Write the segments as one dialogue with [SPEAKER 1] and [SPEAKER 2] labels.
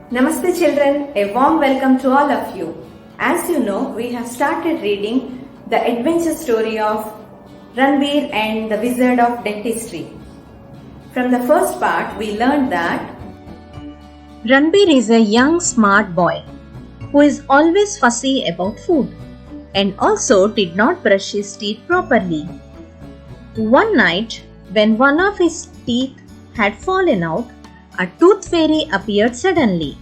[SPEAKER 1] Namaste children, a warm welcome to all of you. As you know, we have started reading the adventure story of Ranbir and the Wizard of Dentistry. From the first part, we learned that
[SPEAKER 2] Ranbir is a young smart boy who is always fussy about food and also did not brush his teeth properly. One night, when one of his teeth had fallen out, a tooth fairy appeared suddenly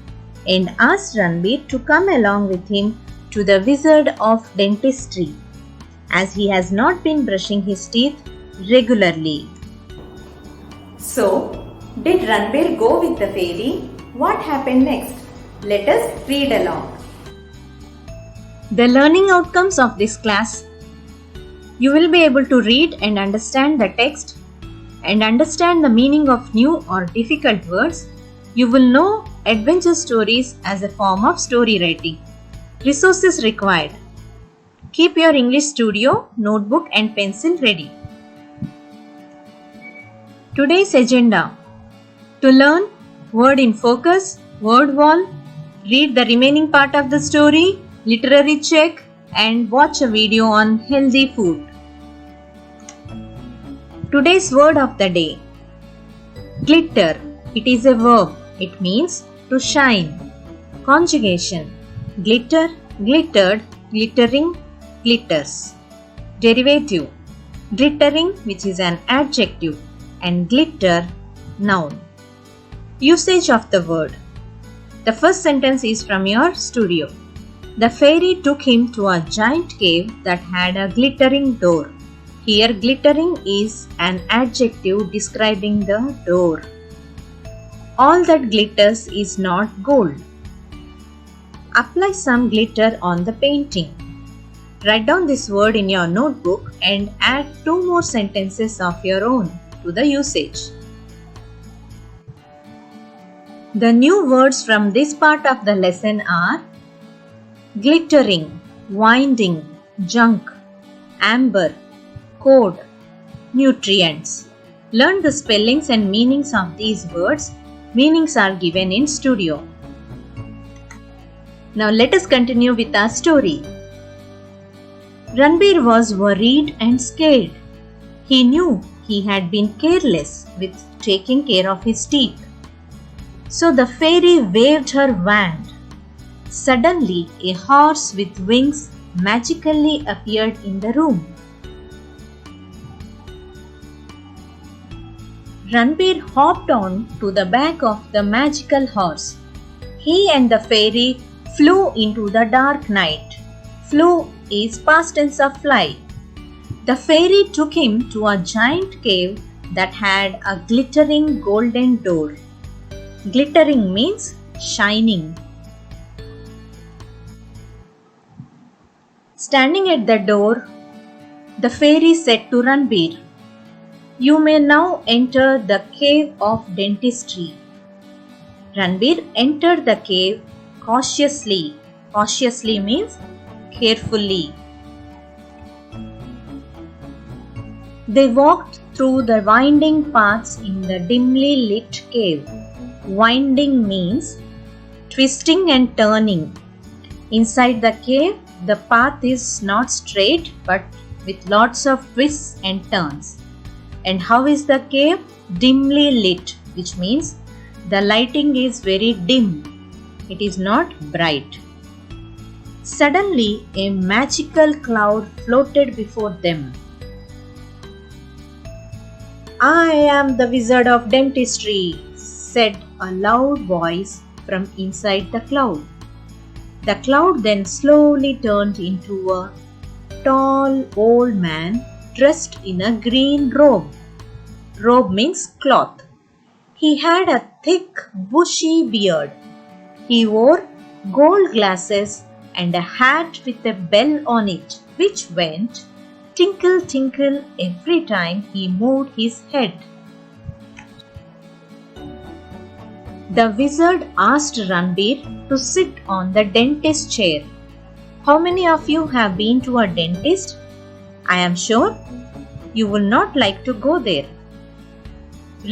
[SPEAKER 2] and asked Ranbir to come along with him to the Wizard of Dentistry, as he has not been brushing his teeth regularly.
[SPEAKER 1] So, did Ranbir go with the fairy? What happened next? Let us read along.
[SPEAKER 2] The learning outcomes of this class: you will be able to read and understand the text and understand the meaning of new or difficult words. You will know adventure stories as a form of story writing. Resources required: keep your English studio, notebook and pencil ready. Today's agenda: to learn word in focus, word wall, read the remaining part of the story, literary check, and watch a video on healthy food. Today's word of the day: glitter. It is a verb. It means to shine. Conjugation: glitter, glittered, glittering, glitters. Derivative: glittering, which is an adjective, and glitter, noun. Usage of the word: the first sentence is from your studio. The fairy took him to a giant cave that had a glittering door. Here, glittering is an adjective describing the door. All that glitters is not gold. Apply some glitter on the painting. Write down this word in your notebook and add 2 more sentences of your own to the usage. The new words from this part of the lesson are glittering, winding, junk, amber, code, nutrients. Learn the spellings and meanings of these words. Meanings are given in studio. Now let us continue with our story. Ranbir was worried and scared. He knew he had been careless with taking care of his teeth. So the fairy waved her wand. Suddenly, a horse with wings magically appeared in the room. Ranbir hopped on to the back of the magical horse. He and the fairy flew into the dark night. Flew is past tense of fly. The fairy took him to a giant cave that had a glittering golden door. Glittering means shining. Standing at the door, the fairy said to Ranbir, "You may now enter the cave of dentistry." Ranbir entered the cave cautiously. Cautiously means carefully. They walked through the winding paths in the dimly lit cave. Winding means twisting and turning. Inside the cave, the path is not straight but with lots of twists and turns. And how is the cave? Dimly lit, which means the lighting is very dim. It is not bright. Suddenly, a magical cloud floated before them. "I am the Wizard of Dentistry," said a loud voice from inside the cloud. The cloud then slowly turned into a tall old man dressed in a green robe. Robe means cloth. He had a thick, bushy beard. He wore gold glasses and a hat with a bell on it, which went tinkle tinkle every time he moved his head. The wizard asked Ranbir to sit on the dentist chair. How many of you have been to a dentist? I am sure you will not like to go there.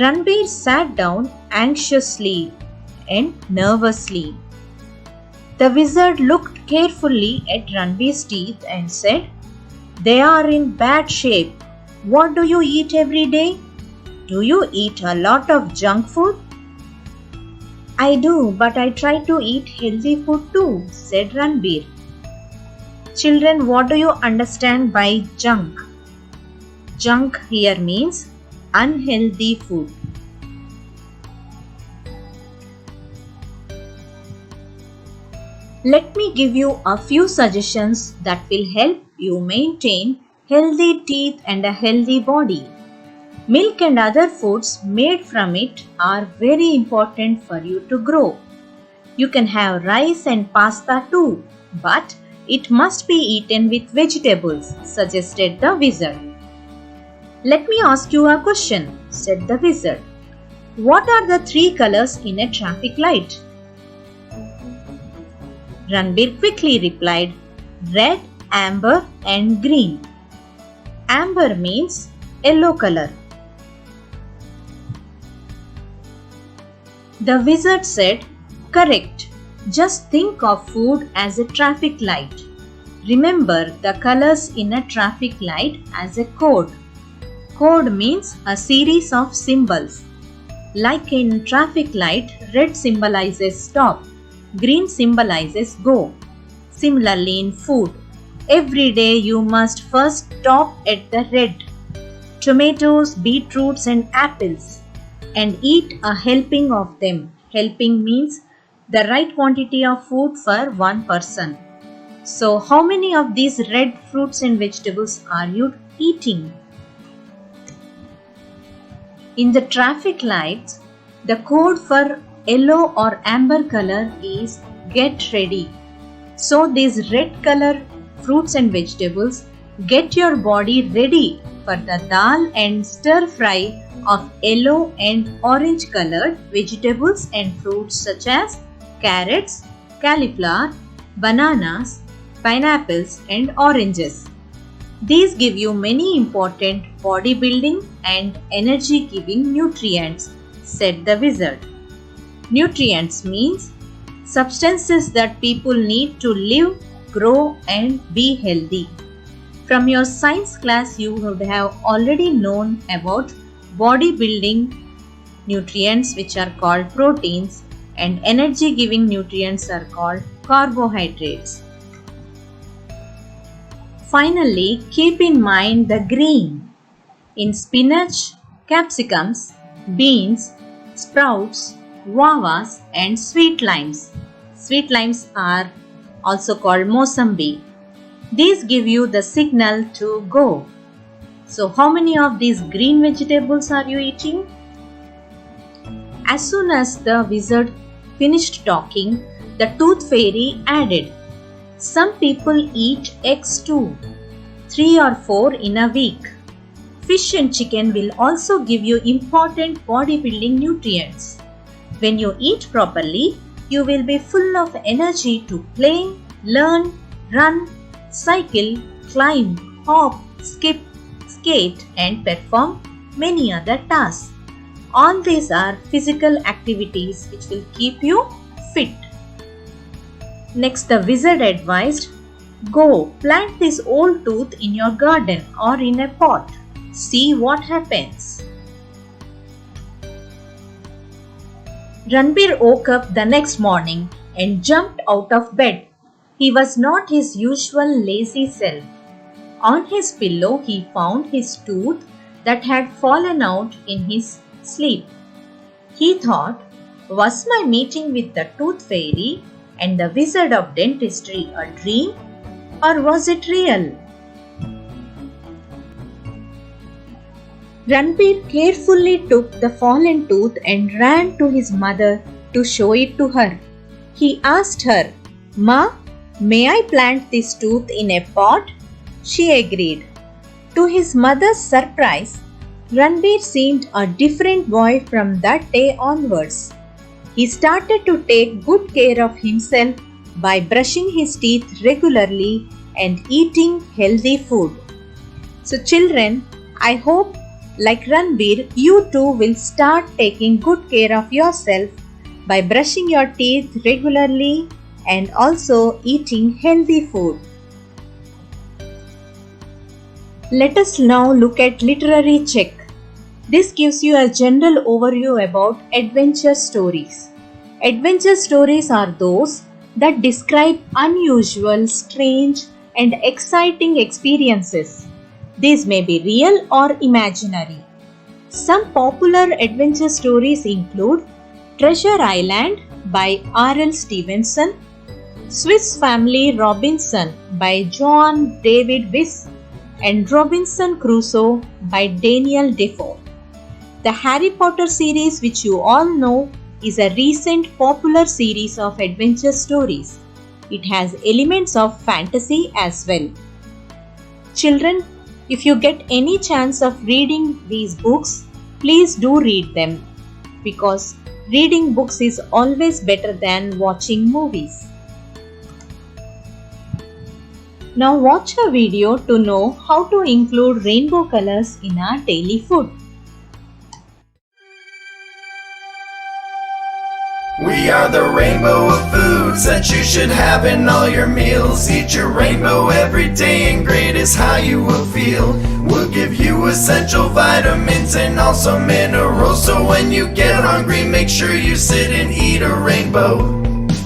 [SPEAKER 2] Ranbir sat down anxiously. and nervously. The wizard looked carefully at Ranbir's teeth and said, "They are in bad shape. What do you eat every day? Do you eat a lot of junk food?" "I do, but I try to eat healthy food too," said Ranbir. Children, what do you understand by junk? Junk here means unhealthy food. Let me give you a few suggestions that will help you maintain healthy teeth and a healthy body. Milk and other foods made from it are very important for you to grow. You can have rice and pasta too, but it must be eaten with vegetables, suggested the wizard. "Let me ask you a question," said the wizard. "What are the three colors in a traffic light?" Ranbir quickly replied, "Red, amber and green." Amber means yellow color. The wizard said, "Correct. Just think of food as a traffic light. Remember the colors in a traffic light as a code. Code means a series of symbols. Like in traffic light, red symbolizes stop, green symbolizes go. Similarly in food, every day you must first stop at the red. Tomatoes, beetroots and apples and eat a helping of them. Helping means the right quantity of food for one person. So how many of these red fruits and vegetables are you eating? In the traffic lights, the code for yellow or amber color is get ready. So these red color fruits and vegetables get your body ready for the dal and stir fry of yellow and orange colored vegetables and fruits such as carrots, cauliflower, bananas, pineapples and oranges. These give you many important bodybuilding and energy giving nutrients, said the wizard. Nutrients means substances that people need to live, grow and be healthy. From your science class, you would have already known about bodybuilding nutrients, which are called proteins, and energy giving nutrients are called carbohydrates. Finally, keep in mind the green. In spinach, capsicums, beans, sprouts, guavas and sweet limes. Sweet limes are also called mosambi. These give you the signal to go. So how many of these green vegetables are you eating? As soon as the wizard finished talking, the tooth fairy added, "Some people eat eggs too, 3 or 4 in a week. Fish and chicken will also give you important bodybuilding nutrients. When you eat properly, you will be full of energy to play, learn, run, cycle, climb, hop, skip, skate and perform many other tasks. All these are physical activities which will keep you fit." Next, the wizard advised, "Go plant this old tooth in your garden or in a pot. See what happens." Ranbir woke up the next morning and jumped out of bed. He was not his usual lazy self. On his pillow, he found his tooth that had fallen out in his sleep. He thought, "Was my meeting with the tooth fairy and the wizard of dentistry a dream, or was it real?" Ranbir carefully took the fallen tooth and ran to his mother to show it to her. He asked her, "Ma, may I plant this tooth in a pot?" She agreed. To his mother's surprise, Ranbir seemed a different boy from that day onwards. He started to take good care of himself by brushing his teeth regularly and eating healthy food. So children, I hope like Ranbir, you too will start taking good care of yourself by brushing your teeth regularly and also eating healthy food. Let us now look at literary check. This gives you a general overview about adventure stories. Adventure stories are those that describe unusual, strange, and exciting experiences. These may be real or imaginary. Some popular adventure stories include Treasure Island by R.L. Stevenson, Swiss Family Robinson by John David Wyss, and Robinson Crusoe by Daniel Defoe. The Harry Potter series, which you all know, is a recent popular series of adventure stories. It has elements of fantasy as well. Children, if you get any chance of reading these books, please do read them, because reading books is always better than watching movies. Now watch a video to know how to include rainbow colors in our daily food.
[SPEAKER 3] We are the rainbow of foods that you should have in all your meals. Eat your rainbow every day and great is how you will feel. We'll give you essential vitamins and also minerals, so when you get hungry make sure you sit and eat a rainbow.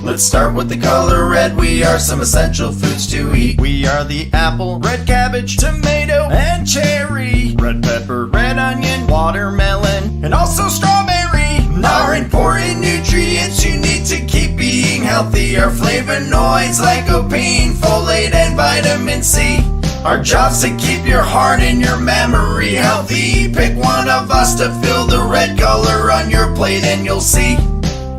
[SPEAKER 3] Let's start with the color red. We are some essential foods to eat. We are the apple, red cabbage, tomato, and cherry, red pepper, red onion, watermelon, and also strawberry. Our important nutrients you need to keep being healthy are flavonoids, lycopene, folate, and vitamin C. Our job's to keep your heart and your memory healthy. Pick one of us to fill the red color on your plate and you'll see.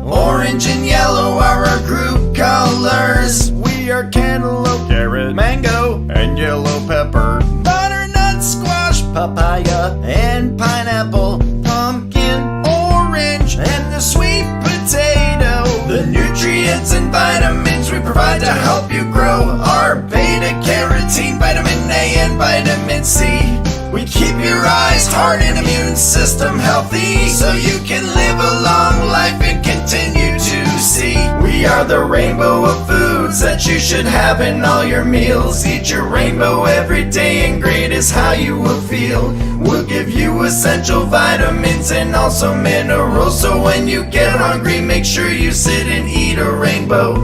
[SPEAKER 3] Orange and yellow are our group colors. We are cantaloupe, carrot, mango, and yellow pepper. Butternut, squash, papaya, and pineapple. Pumpkin, orange, and the sweet potato. The nutrients and vitamins we provide to help you grow are beta carotene, vitamin A, and vitamin C. We keep your eyes, heart, and immune system healthy, so you can live a long life and continue to see. We are the rainbow of foods that you should have in all your meals. Eat your rainbow every day and great is how you will feel. We'll give you essential vitamins and also minerals, so when you get hungry make sure you sit and eat a rainbow.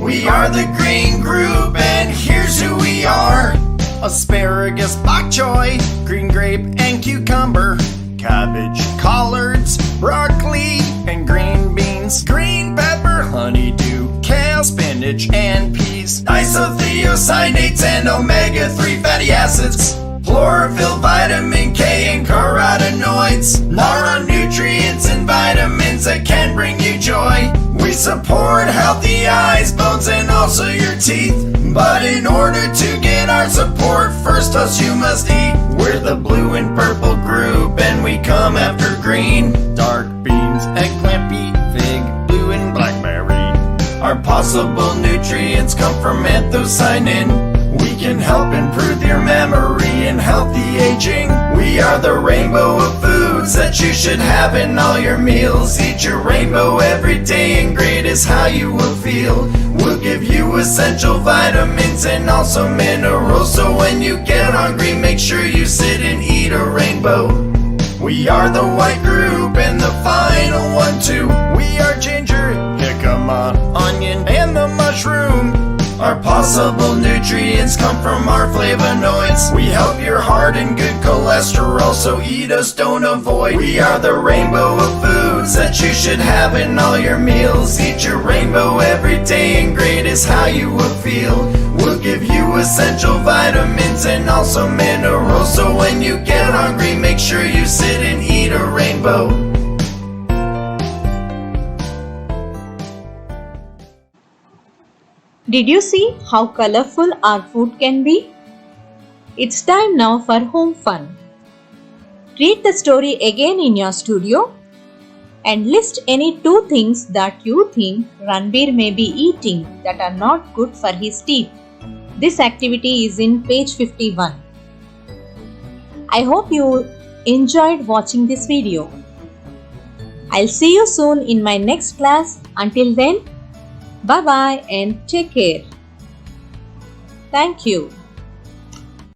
[SPEAKER 3] We are the green group and here's who we are. Asparagus, bok choy, green grape and cucumber, cabbage, collards, broccoli and green beans, green pepper, honeydew, kale, spinach and peas, isothiocyanates and omega-3 fatty acids, chlorophyll, vitamin K and carotenoids are nutrients and vitamins that can bring you joy. We support healthy eyes, bones, and also your teeth. But in order to get our support, first us you must eat. We're the blue and purple group, and we come after green. Dark beans, eggplant, beet, fig, blue, and blackberry. Our possible nutrients come from anthocyanin. We can help improve your memory and healthy aging. We are the rainbow of foods that you should have in all your meals. Eat your rainbow every day and great is how you will feel. We'll give you essential vitamins and also minerals, so when you get hungry make sure you sit and eat a rainbow. We are the white group and the final one too. We are ginger, jicama, onion, and the mushroom. Our possible nutrients come from our flavonoids. We help your heart and good cholesterol, so eat us, don't avoid. We are the rainbow of foods that you should have in all your meals. Eat your rainbow every day and great is how you will feel. We'll give you essential vitamins and also minerals, so when you get hungry make sure you sit and eat a rainbow.
[SPEAKER 2] Did you see how colorful our food can be? It's time now for home fun. Read the story again in your studio and list any 2 things that you think Ranbir may be eating that are not good for his teeth. This activity is in page 51. I hope you enjoyed watching this video. I'll see you soon in my next class. Until then, bye bye and take care. Thank you.